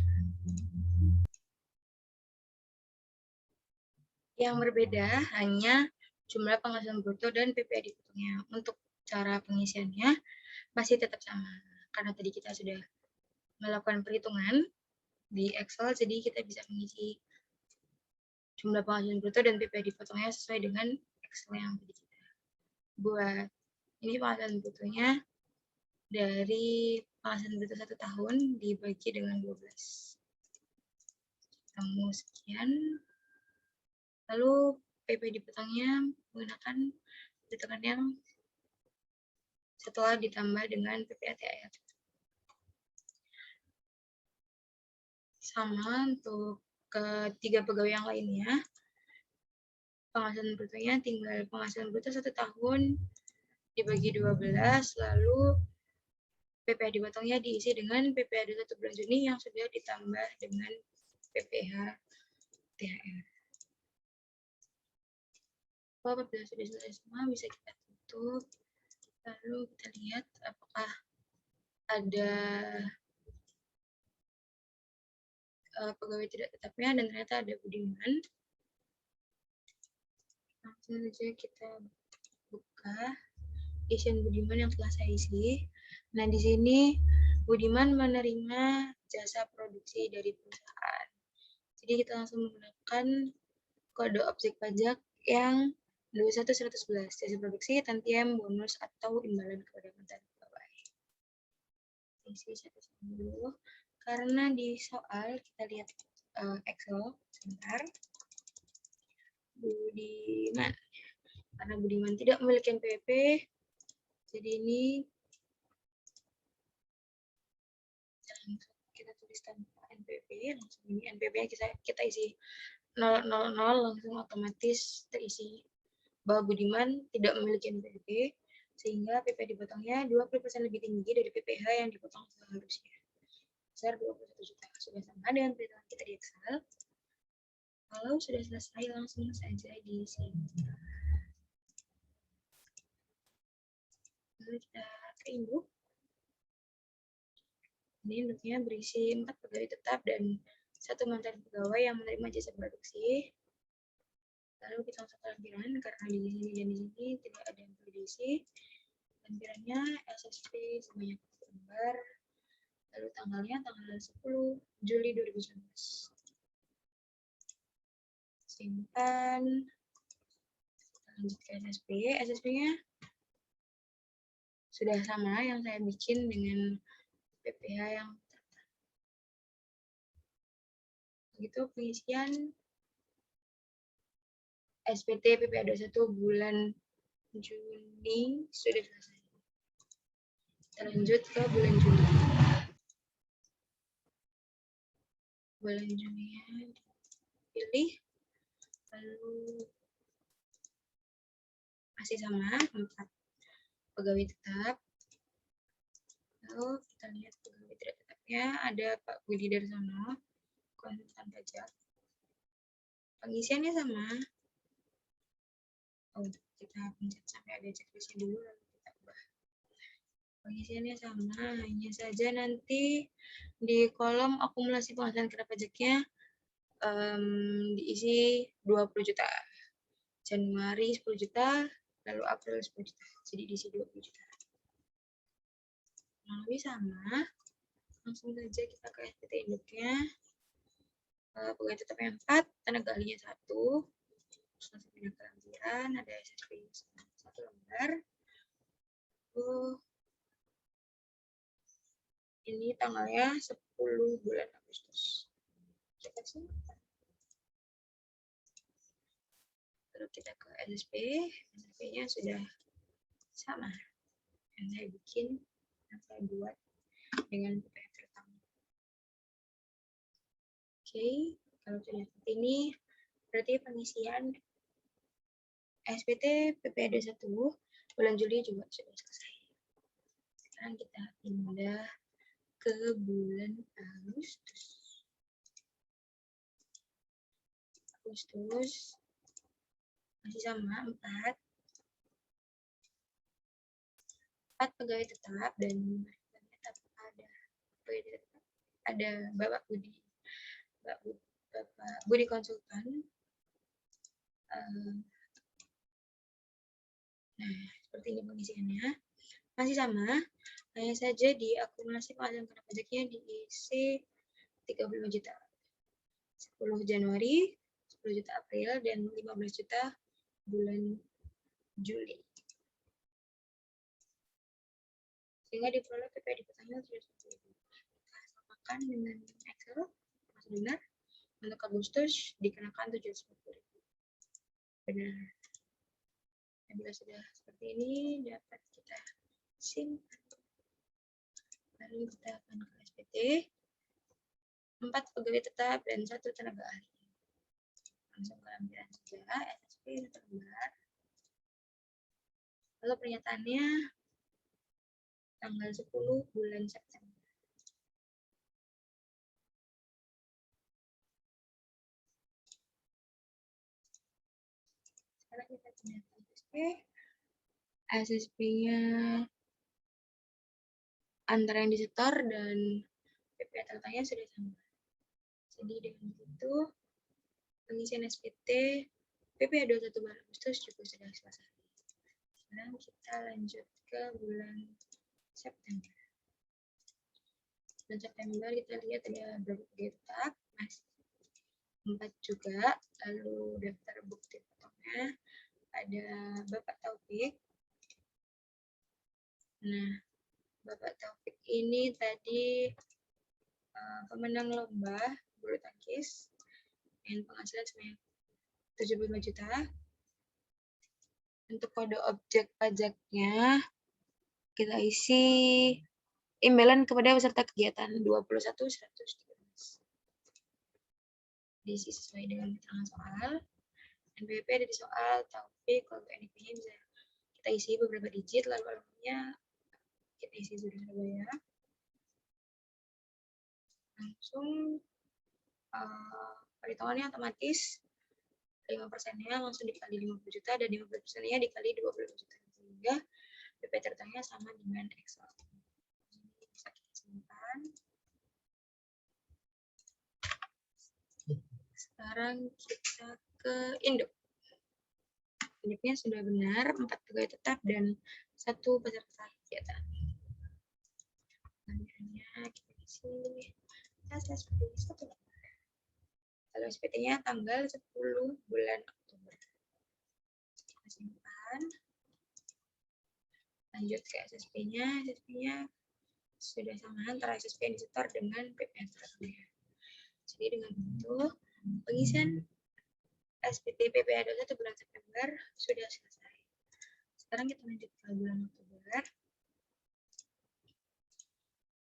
Yang berbeda hanya jumlah penghasilan bruto dan PPh dihitungnya. Untuk cara pengisiannya masih tetap sama karena tadi kita sudah melakukan perhitungan di Excel, jadi kita bisa mengisi jumlah penghasilan bruto dan PPh dipotongnya sesuai dengan Excel yang tadi kita buat. Ini penghasilan brutonya dari penghasilan bruto 1 tahun dibagi dengan 12. Ketemu sekian. Lalu PP dipotongnya menggunakan perhitungan yang setelah ditambah dengan PPh-THR. Sama untuk ketiga pegawai yang lainnya. Penghasilan brutonya tinggal penghasilan bruto 1 tahun dibagi 12, lalu PPh dipotongnya diisi dengan PPh 1 bulan Juni yang sudah ditambah dengan PPh-THR. Apabila sudah selesai semua, bisa kita tutup. Lalu kita lihat apakah ada pegawai tidak tetapnya, dan ternyata ada Budiman. Langsung saja kita buka isian Budiman yang telah saya isi. Nah, di sini Budiman menerima jasa produksi dari perusahaan. Jadi kita langsung menggunakan kode objek pajak yang 21111, jasa produksi, tantiem, bonus, atau imbalan kepada mantan pegawai. Isi satu dulu. Karena di soal kita lihat Excel sebentar. Budiman. Karena Budiman tidak memiliki NPWP, jadi ini kita tulis tanpa NPWP, langsung ini NPWP-nya kita isi 000, langsung otomatis terisi bahwa Budiman tidak memiliki NPWP, sehingga PPh dipotongnya 20% lebih tinggi dari PPh yang dipotong seharusnya. Besar 21 juta. Sudah sama dengan perhitungan kita di Excel. Kalau sudah selesai, langsung saja di sini. Lalu kita ke induk. Ini induknya berisi 4 pegawai tetap dan 1 mantan pegawai yang menerima jasa produksi. Lalu kita langsung ke lampiran, karena di sini dan di sini tidak ada yang perlu diisi. Lampirannya SSP sebanyak 1 lembar. Lalu tanggalnya tanggal 10 Juli 2019. Simpan. Lanjut ke SSP. SSP-nya sudah sama yang saya bikin dengan PPh yang begitu. Pengisian SPT PPh 21 bulan Juni sudah selesai. Kita lanjut ke bulan Juli. Bulan Juni dipilih, lalu masih sama 4 pegawai tetap. Lalu kita lihat pegawai tidak tetapnya ada Pak Budi Darsono, konsultan pajak. Pengisiannya sama. Oh, kita pencet sampai ada checklistnya dulu lalu kita ubah. Pengisiannya sama, hanya saja nanti di kolom akumulasi penghasilan kena pajaknya diisi 20 juta. Januari 10 juta, lalu April 10 juta. Jadi diisi 20 juta. Lebih sama, langsung saja kita ke SPT induknya. Pegawai tetap yang 4, tenaga ahlinya 1, terus langsung pindah ke lampiran, ada SSP 1 lembar. Ini tanggalnya 10 bulan Agustus. Kita simpan. Lalu kita ke SSP, SSP-nya sudah sama yang saya bikin, yang saya buat dengan PPH pertama. Oke, kalau sudah seperti ini, berarti pengisian SPT PPH 21 bulan Juli juga sudah selesai. Sekarang kita pindah ke bulan Agustus. Agustus masih sama 4 pegawai tetap dan tetap ada Bapak Budi, Bapak Budi konsultan. Nah, seperti ini pengisiannya. Masih sama, hanya saja di akumulasi penghasilan kena pajaknya diisi 35 juta. 10 Januari, 10 juta April, dan 15 juta bulan Juli. Sehingga diperoleh PPH di tanggal 7 Juli. Kita samakan dengan Excel, masih benar. Untuk Agustus dikenakan 750.000. Benar. Bila sudah seperti ini, dapat kita simpan. Lalu kita akan ke SPT. 4 pegawai tetap dan 1 tenaga ahli. Langsung ke lampiran saja, SSP 1 lembar. Lalu pernyataannya tanggal 10 bulan September. Sekarang kita pindah ke SSP. SSP-nya antara yang disetor dan PPH totalnya sudah sama. Jadi dengan itu pengisian SPT PPH 21 bulan Agustus juga sudah selesai. Sekarang kita lanjut ke bulan September. Bulan September kita lihat ada berapa pegawai tetap, masih 4 juga. Lalu daftar bukti potongnya ada Bapak Taufik. Nah, Bapak Taufik ini tadi pemenang lomba bulu tangkis dengan penghasilan sebanyak 75 juta. Untuk kode objek pajaknya kita isi imbalan kepada peserta kegiatan 21.113. Diisi sesuai dengan keterangan soal. NPWP ada di soal Taufik, kalau NIP-nya bisa kita isi beberapa digit, lalu alamatnya kita isi Surabaya. Langsung perhitungannya otomatis 5%-nya langsung dikali 50 juta dan 15%-nya dikali 20 juta, sehingga PP tertangnya sama dengan Excel. Ini bisa kita simpan. Sekarang kita ke induk. Induknya sudah benar, 4 pegawai tetap dan 1 peserta kegiatan. Lampirannya kita isi SSP 1. Kalau SPT-nya tanggal 10 bulan Oktober. Kita simpan. Lanjut ke SSP-nya. SSP-nya sudah sama antara SSP yang disetor dengan PPH tertangnya. Jadi dengan itu pengisian SPT PPH 21 bulan September sudah selesai. Sekarang kita lanjut ke bulan Oktober.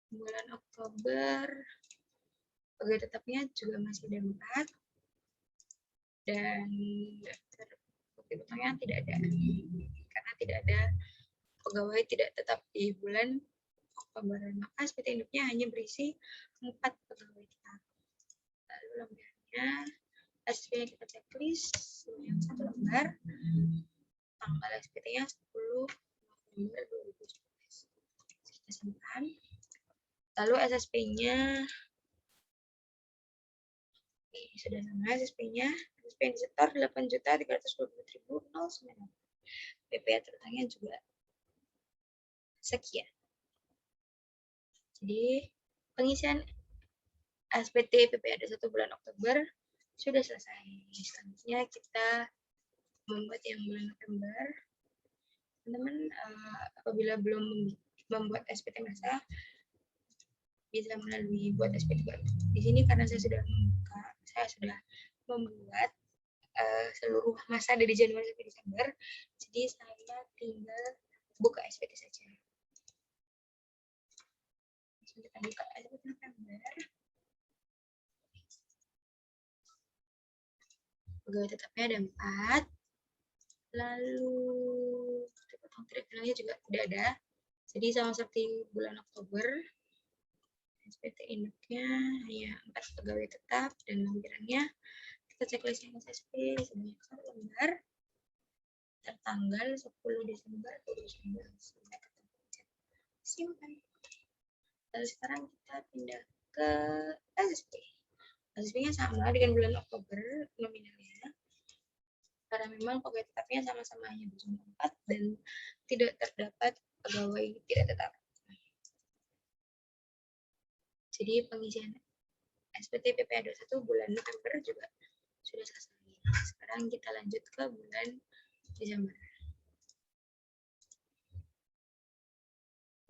Bulan Oktober, pegawai tetapnya juga masih ada 4, dan daftar bukti potongnya tidak ada, karena tidak ada pegawai tidak tetap di bulan Oktober. Maka SPT induknya hanya berisi 4 pegawai tetap. Lalu lembarnya, SPT-nya kita checklist yang 1 lembar, tanggal SPT-nya 10 November 2019. Kita simpan. Lalu SSP-nya, sudah sama SSP-nya. SSP yang disetor 8.320.009. PPh terutangnya juga sekian. Jadi pengisian SPT PPh 1 bulan Oktober sudah selesai. Selanjutnya kita membuat yang bulan November. Teman-teman apabila belum membuat SPT masa, bisa melalui buat SPT baru. Di sini karena saya sudah membuat seluruh masa dari Januari sampai Desember, jadi saya tinggal buka SPT saja. Kita buka SPT November. Pegawai tetapnya ada 4. Lalu potong tidak finalnya juga tidak ada. Jadi sama seperti bulan Oktober, SPT induknya hanya 4 pegawai tetap dan lampirannya kita checklist yang SSP sebanyak 1 lembar tertanggal 10 Desember 2019. Simpan. Lalu sekarang kita pindah ke SSP. SSP-nya sama dengan bulan Oktober nominalnya, karena memang pegawai tetapnya sama-sama hanya berjumlah 4 dan tidak terdapat pegawai tidak tetap. Jadi pengisian SPT PPh 21 bulan November juga sudah selesai. Sekarang kita lanjut ke bulan Desember.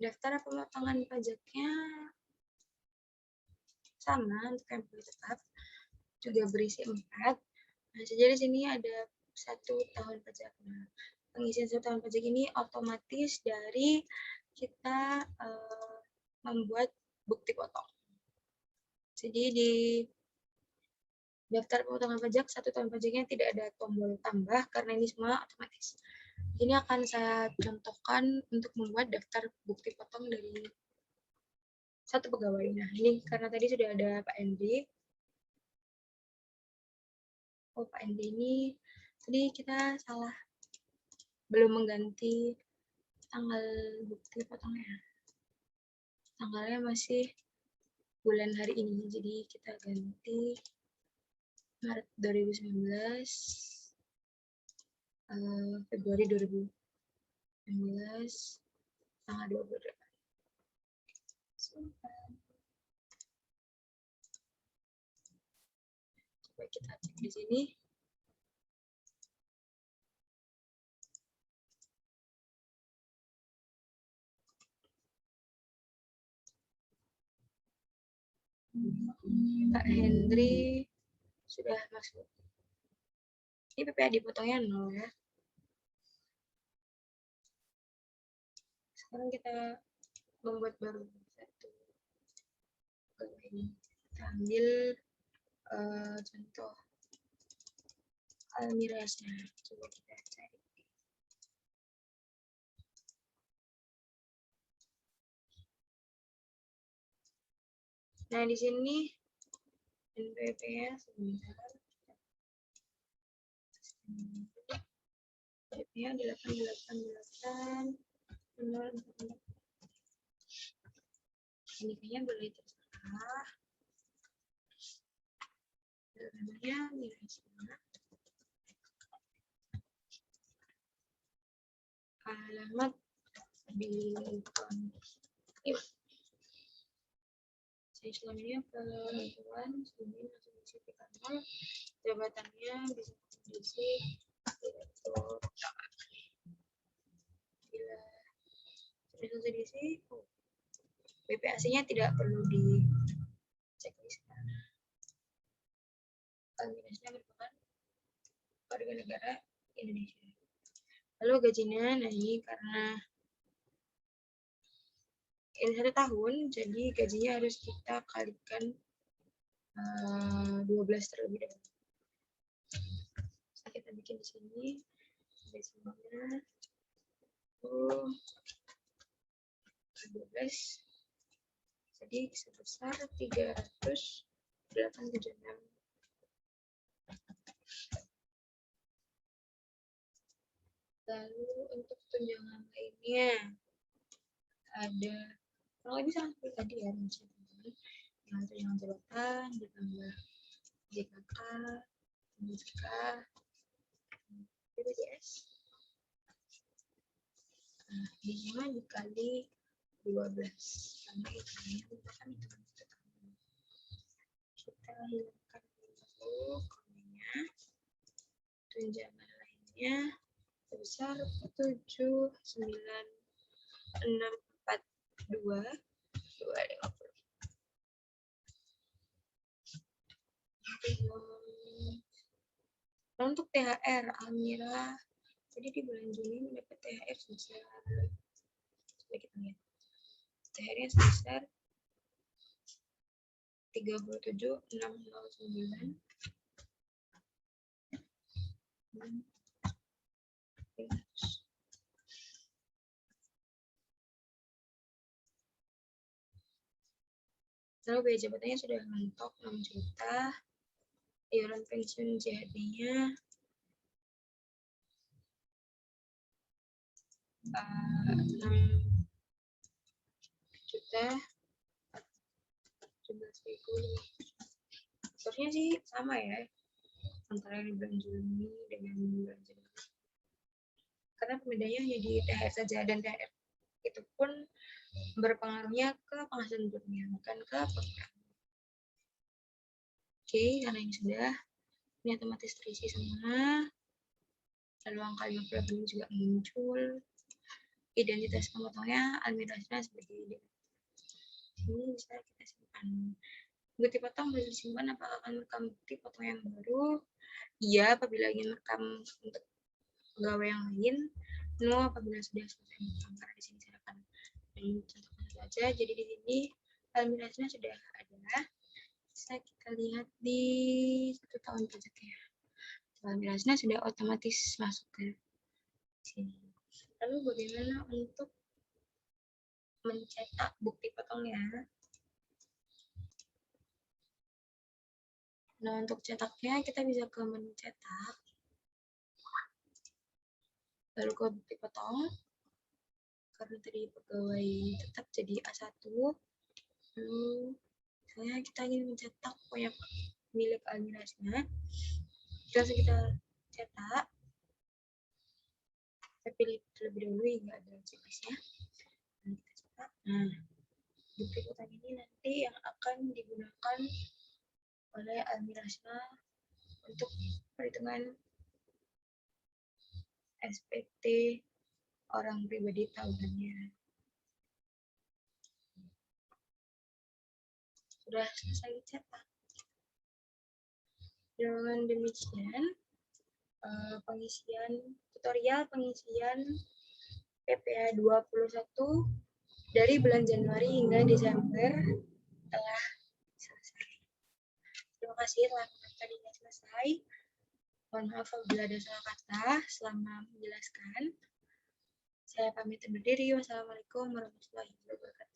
Daftar pemotongan pajaknya sama untuk yang pegawai tetap, juga berisi 4. Nah, jadi di sini ada 1 tahun pajak. Nah, pengisian 1 tahun pajak ini otomatis dari kita membuat bukti potong. Jadi di daftar pemotongan pajak 1 tahun pajaknya tidak ada tombol tambah karena ini semua otomatis. Ini akan saya contohkan untuk membuat daftar bukti potong dari 1 pegawai. Nah, ini karena tadi sudah ada Pak Hendri. Oh, Pak Hendri ini tadi kita salah, belum mengganti tanggal bukti potongnya. Tanggalnya masih bulan hari ini, jadi kita ganti Maret 2019, Februari 2019, tanggal 28. Coba kita cek di sini. Pak Hendri sudah masuk. Ini PPh dipotongnya 0 ya. Sekarang kita membuat baru 1. Ini kita ambil contoh Almirasnya. Coba kita cari. Nah, di sini NPWP-nya sebentar. NPWP-nya 888 ini kayaknya boleh terserah. Namanya Mirasma. Alamat di saya selaminya bantuan sebelumnya langsung di kanal, jabatannya bisa kondisi direktur. Bila sudah selesai diisi, BPAC-nya tidak perlu di checklist. Almirasnya merupakan warga negara Indonesia. Lalu gajinya naik karena ini 1 tahun, jadi gajinya harus kita kalikan 12 terlebih dahulu. Kita bikin di sini gajinya 12, jadi sebesar 386. Lalu untuk tunjangan lainnya ada kurang lebih sama seperti tadi ya, yang tunjangan jabatan ditambah JKK, JK, BPJS. Nah, ini dikali 12 karena hitungannya merupakan hitungan pertama. Kita hilangkan dulu komanya. Tunjangan lainnya sebesar 79642 250. Untuk THR Almira, jadi di bulan Juni mendapat THR sebesar, coba kita lihat, THR-nya sebesar 37.609. Lalu biaya jabatannya sudah mentok 6 juta. Iuran pensiun JHD-nya 6 juta 17.000. Seharusnya sih sama ya antara yang bulan Juni dengan bulan Juli. Karena perbedaannya hanya di THR saja, dan THR itu pun berpengaruhnya ke penghasilan brutnya, bukan ke program. Oke, karena ini sudah, ini otomatis terisi semua. Lalu angka 58 juga muncul. Identitas pemotongnya Almira sebagai identitas. Ini bisa kita simpan. Bukti potong boleh disimpan, apakah akan merekam bukti potong yang baru? Iya, apabila ingin merekam untuk pegawai yang lain. No, apabila sudah selesai merekam, karena di sini saya akan contohkan saja. Jadi di sini Almira sudah ada. Bisa kita lihat di 1 tahun pajaknya. Almira sudah otomatis masuk ke sini. Lalu bagaimana untuk mencetak bukti potongnya? Nah, untuk cetaknya kita bisa ke menu cetak, lalu ke bukti potong. Karena tadi pegawai tetap jadi A1, lalu misalnya kita ingin mencetak proyek milik Almira, langsung kita cetak. Kita pilih terlebih dahulu hingga ada checklistnya. Nah, kita cetak. Nah, bukti potong ini nanti yang akan digunakan oleh Almira untuk perhitungan SPT orang pribadi tahunannya. Sudah selesai cetak. Dengan demikian, tutorial pengisian PPA 21 dari bulan Januari hingga Desember telah selesai. Terima kasih telah menonton selesai. Mohon maaf apabila ada salah kata selama menjelaskan. Saya pamit undur diri. Wassalamualaikum warahmatullahi wabarakatuh.